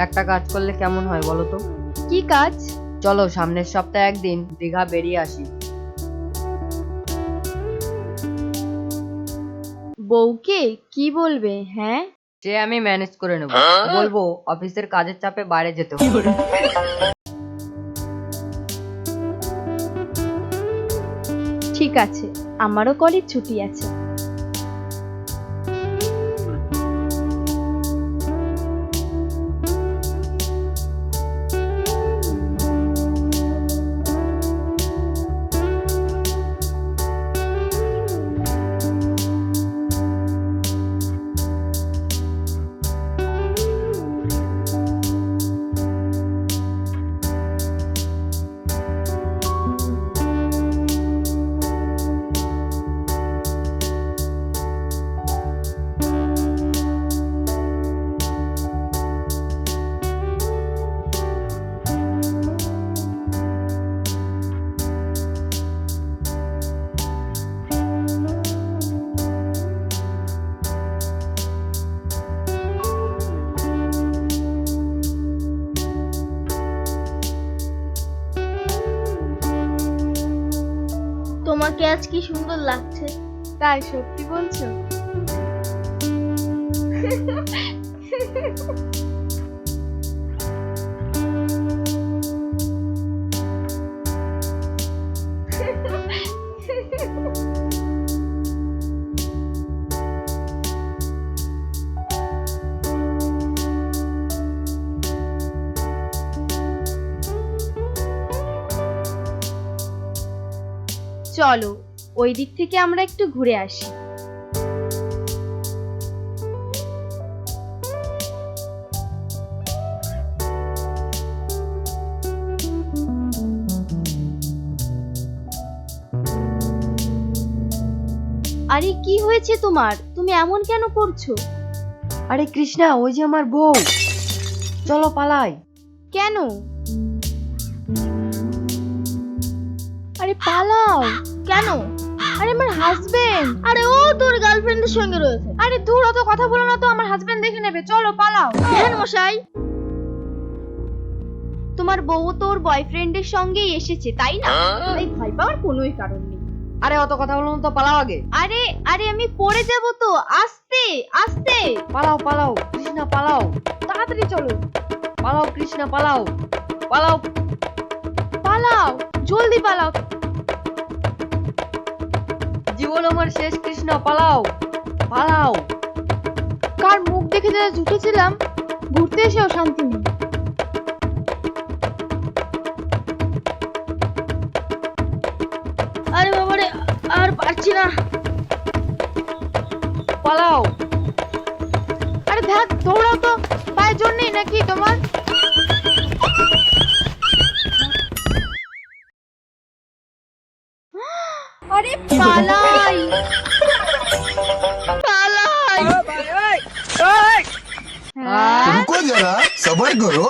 একটা কাজ করলে কেমন হয় বলো তো? কি কাজ? চলো সামনের সপ্তাহে একদিন দীঘা বেরিয়ে আসি। বউকে কি বলবে? হ্যাঁ, সে আমি ম্যানেজ করে নেব। বলবো অফিসের কাজের চাপে বাইরে যেতে হবে। ঠিক আছে, আমারও কলেজ ছুটি আছে। তোমাকে আজ কি সুন্দর লাগছে। তাই সত্যি বলছো? চলো ওই দিক থেকে আমরা একটু ঘুরে আসি। আরে কি হয়েছে তোমার? তুমি এমন কেন করছো? আরে কৃষ্ণা, ওই যে আমার বউ। চলো পালাই। কেন? আরে পালাও কেন? আরে আমার হাজবেন্ড। আরে ও তোর গার্লফ্রেন্ডের সঙ্গে রয়েছে। আরে দূর, অত কথা বলো না তো, আমার হাজবেন্ড দেখে নেবে। চলো পালাও। হ্যাঁ মশাই, তোমার বউ তো ওর বয়ফ্রেন্ডের সঙ্গেই এসেছে তাই না? তাই ভয় পাওয়ার কোনোই কারণ নেই। আরে অত কথা বলো না তো, পালাও আগে। আরে আরে আমি পড়ে যাব তো। আস্তে আস্তে পালাও পালাও কৃষ্ণা, পালাও। তাড়াতাড়ি চলো। পালাও কৃষ্ণা, পালাও। পালাও। পালাও, জলদি পালাও। জীবন আমার শেষ কৃষ্ণা, পালাও। পালাও। কার মুখ দেখে যারা জুটেছিলাম, ঘুরতে এসেও শান্তি নেই। আরে বাবারে, আর পারছি না। পালাও। আরে দেখ, দৌড়াও তো। পায়ের জোর নেই নাকি তোমার? আরে পালাই পালাই। হ্যাঁ? रुको जरा सबर करो।